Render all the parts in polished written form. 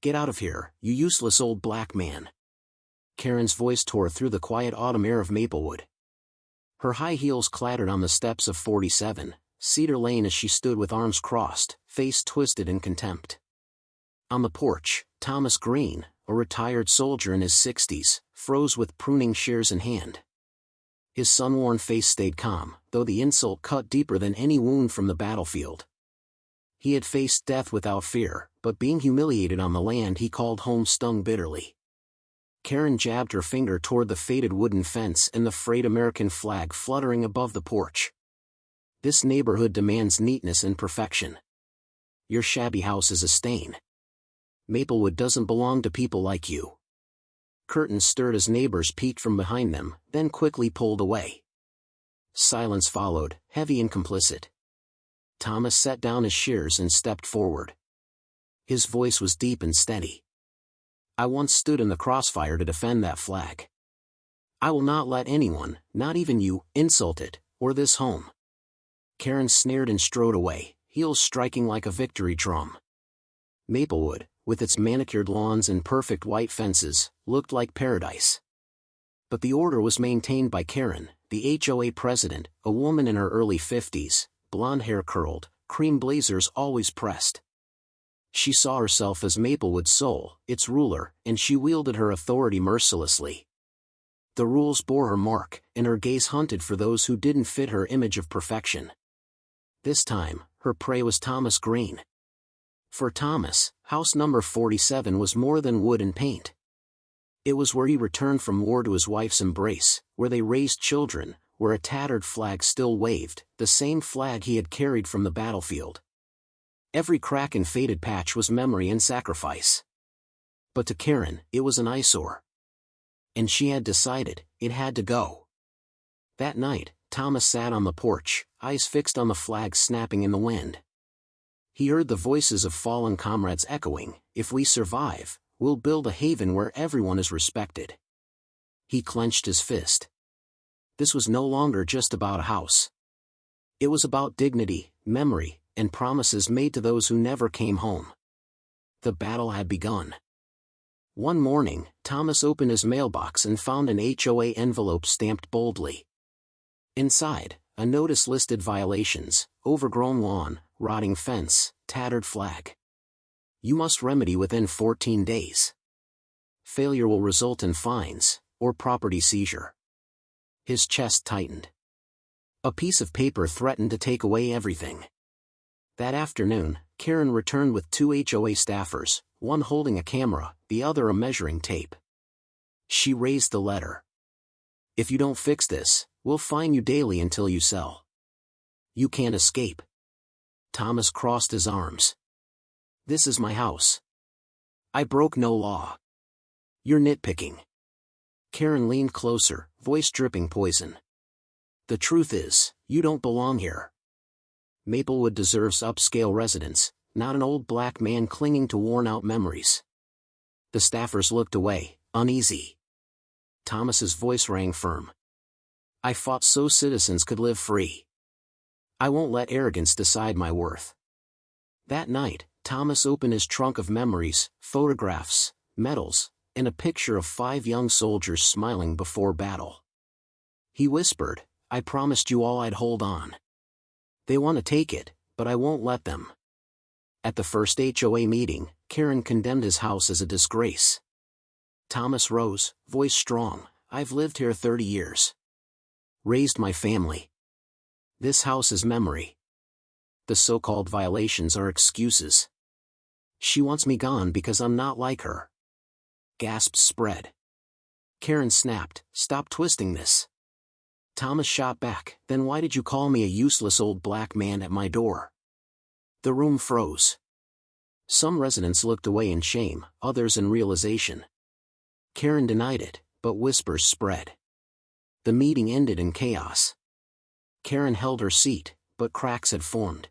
"Get out of here, you useless old black man." Karen's voice tore through the quiet autumn air of Maplewood. Her high heels clattered on the steps of 47 Cedar Lane as she stood with arms crossed, face twisted in contempt. On the porch, Thomas Green, a retired soldier in his 60s, froze with pruning shears in hand. His sun-worn face stayed calm, though the insult cut deeper than any wound from the battlefield. He had faced death without fear, but being humiliated on the land he called home stung bitterly. Karen jabbed her finger toward the faded wooden fence and the frayed American flag fluttering above the porch. "This neighborhood demands neatness and perfection. Your shabby house is a stain. Maplewood doesn't belong to people like you." Curtains stirred as neighbors peeked from behind them, then quickly pulled away. Silence followed, heavy and complicit. Thomas set down his shears and stepped forward. His voice was deep and steady. "I once stood in the crossfire to defend that flag. I will not let anyone, not even you, insult it, or this home." Karen sneered and strode away, heels striking like a victory drum. Maplewood, with its manicured lawns and perfect white fences, looked like paradise. But the order was maintained by Karen, the HOA president, a woman in her early 50s, blonde hair curled, cream blazers always pressed. She saw herself as Maplewood's soul, its ruler, and she wielded her authority mercilessly. The rules bore her mark, and her gaze hunted for those who didn't fit her image of perfection. This time, her prey was Thomas Green. For Thomas, house number 47 was more than wood and paint. It was where he returned from war to his wife's embrace, where they raised children, where a tattered flag still waved, the same flag he had carried from the battlefield. Every crack and faded patch was memory and sacrifice. But to Karen, it was an eyesore. And she had decided, it had to go. That night, Thomas sat on the porch, eyes fixed on the flag snapping in the wind. He heard the voices of fallen comrades echoing, "If we survive, we'll build a haven where everyone is respected." He clenched his fist. This was no longer just about a house. It was about dignity, memory, and promises made to those who never came home. The battle had begun. One morning, Thomas opened his mailbox and found an HOA envelope stamped boldly. Inside, a notice listed violations: overgrown lawn, rotting fence, tattered flag. You must remedy within 14 days. Failure will result in fines, or property seizure. His chest tightened. A piece of paper threatened to take away everything. That afternoon, Karen returned with 2 HOA staffers, one holding a camera, the other a measuring tape. She raised the letter. "If you don't fix this, we'll fine you daily until you sell. You can't escape." Thomas crossed his arms. "This is my house. I broke no law. You're nitpicking." Karen leaned closer, voice dripping poison. "The truth is, you don't belong here. Maplewood deserves upscale residents, not an old black man clinging to worn-out memories." The staffers looked away, uneasy. Thomas's voice rang firm. "I fought so citizens could live free. I won't let arrogance decide my worth." That night, Thomas opened his trunk of memories, photographs, medals, and a picture of 5 young soldiers smiling before battle. He whispered, "I promised you all I'd hold on. They want to take it, but I won't let them." At the first HOA meeting, Karen condemned his house as a disgrace. Thomas rose, voice strong, "I've lived here 30 years. Raised my family. This house is memory. The so-called violations are excuses. She wants me gone because I'm not like her." Gasps spread. Karen snapped, "Stop twisting this." Thomas shot back, "Then why did you call me a useless old black man at my door?" The room froze. Some residents looked away in shame, others in realization. Karen denied it, but whispers spread. The meeting ended in chaos. Karen held her seat, but cracks had formed.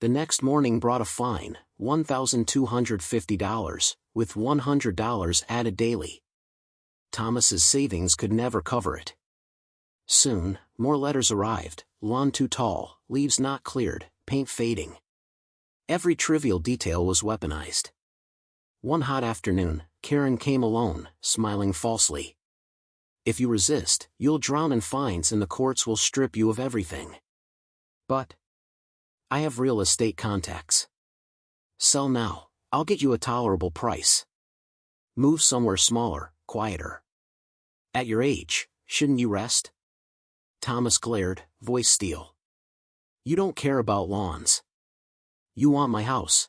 The next morning brought a fine, $1,250, with $100 added daily. Thomas's savings could never cover it. Soon, more letters arrived: lawn too tall, leaves not cleared, paint fading. Every trivial detail was weaponized. One hot afternoon, Karen came alone, smiling falsely. If you resist, you'll drown in fines and the courts will strip you of everything. But I have real estate contacts. Sell now, I'll get you a tolerable price. Move somewhere smaller, quieter. At your age, shouldn't you rest? Thomas glared, voice steel. You don't care about lawns. You want my house.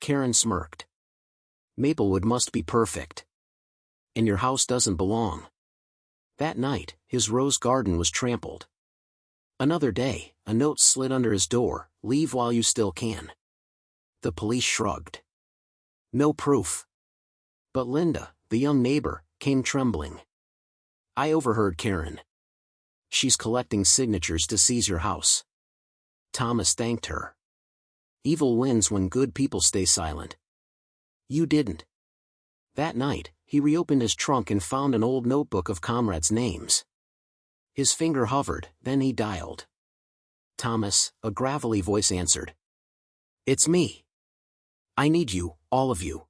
Karen smirked. Maplewood must be perfect. And your house doesn't belong. That night, his rose garden was trampled. Another day, a note slid under his door, leave while you still can. The police shrugged. No proof. But Linda, the young neighbor, came trembling. I overheard Karen. She's collecting signatures to seize your house. Thomas thanked her. Evil wins when good people stay silent. You didn't. That night, he reopened his trunk and found an old notebook of comrades' names. His finger hovered, then he dialed. Thomas, a gravelly voice answered. It's me. I need you, all of you.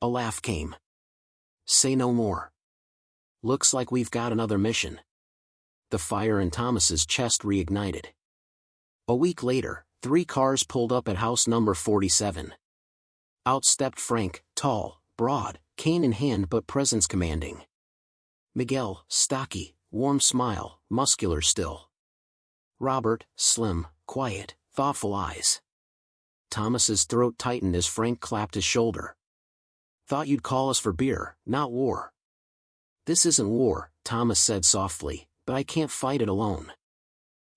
A laugh came. Say no more. Looks like we've got another mission. The fire in Thomas's chest reignited. A week later, 3 cars pulled up at house number 47. Out stepped Frank, tall, broad, cane in hand but presence commanding. Miguel, stocky, warm smile, muscular still. Robert, slim, quiet, thoughtful eyes. Thomas's throat tightened as Frank clapped his shoulder. Thought you'd call us for beer, not war. This isn't war, Thomas said softly, but I can't fight it alone.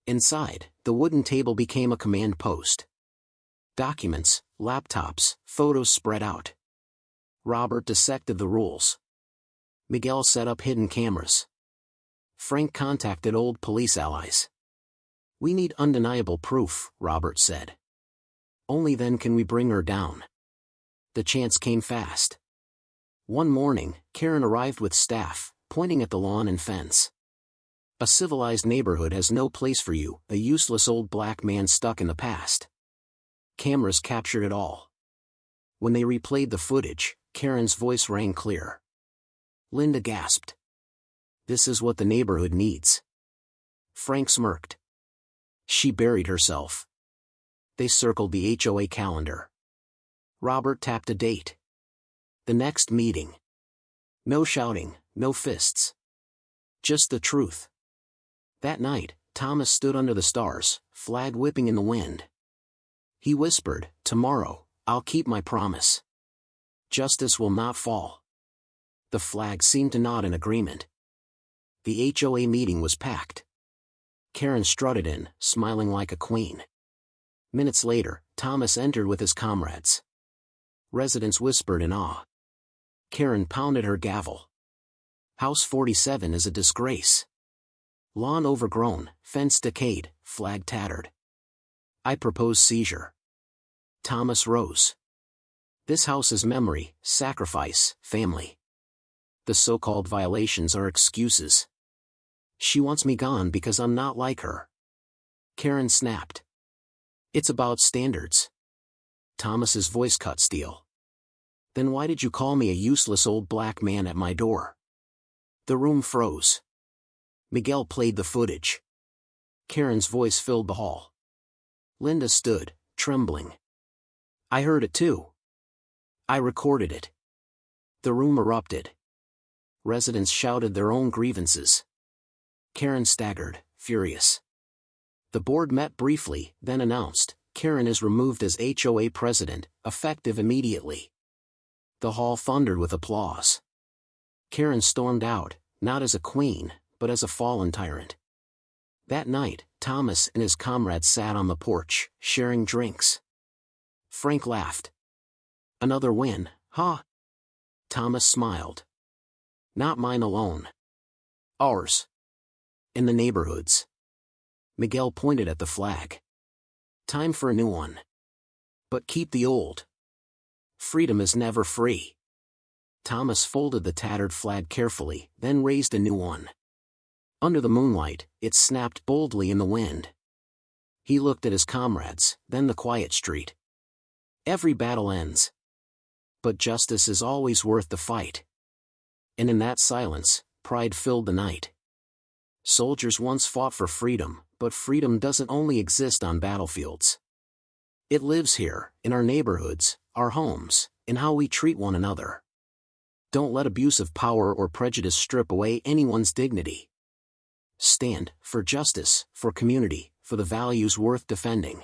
Inside, the wooden table became a command post. Documents, laptops, photos spread out. Robert dissected the rules. Miguel set up hidden cameras. Frank contacted old police allies. We need undeniable proof, Robert said. Only then can we bring her down. The chance came fast. One morning, Karen arrived with staff, pointing at the lawn and fence. A civilized neighborhood has no place for you, a useless old black man stuck in the past. Cameras captured it all. When they replayed the footage, Karen's voice rang clear. Linda gasped. This is what the neighborhood needs. Frank smirked. She buried herself. They circled the HOA calendar. Robert tapped a date. The next meeting. No shouting, no fists. Just the truth. That night, Thomas stood under the stars, flag whipping in the wind. He whispered, tomorrow, I'll keep my promise. Justice will not fall. The flag seemed to nod in agreement. The HOA meeting was packed. Karen strutted in, smiling like a queen. Minutes later, Thomas entered with his comrades. Residents whispered in awe. Karen pounded her gavel. House 47 is a disgrace. Lawn overgrown, fence decayed, flag tattered. I propose seizure. Thomas rose. This house is memory, sacrifice, family. The so-called violations are excuses. She wants me gone because I'm not like her. Karen snapped. It's about standards. Thomas's voice cut steel. Then why did you call me a useless old black man at my door? The room froze. Miguel played the footage. Karen's voice filled the hall. Linda stood, trembling. I heard it too. I recorded it. The room erupted. Residents shouted their own grievances. Karen staggered, furious. The board met briefly, then announced, Karen is removed as HOA president, effective immediately. The hall thundered with applause. Karen stormed out, not as a queen, but as a fallen tyrant. That night, Thomas and his comrades sat on the porch, sharing drinks. Frank laughed. Another win, huh? Thomas smiled. Not mine alone. Ours. In the neighborhoods. Miguel pointed at the flag. Time for a new one. But keep the old. Freedom is never free. Thomas folded the tattered flag carefully, then raised a new one. Under the moonlight, it snapped boldly in the wind. He looked at his comrades, then the quiet street. Every battle ends. But justice is always worth the fight. And in that silence, pride filled the night. Soldiers once fought for freedom, but freedom doesn't only exist on battlefields. It lives here, in our neighborhoods, our homes, in how we treat one another. Don't let abuse of power or prejudice strip away anyone's dignity. Stand for justice, for community, for the values worth defending.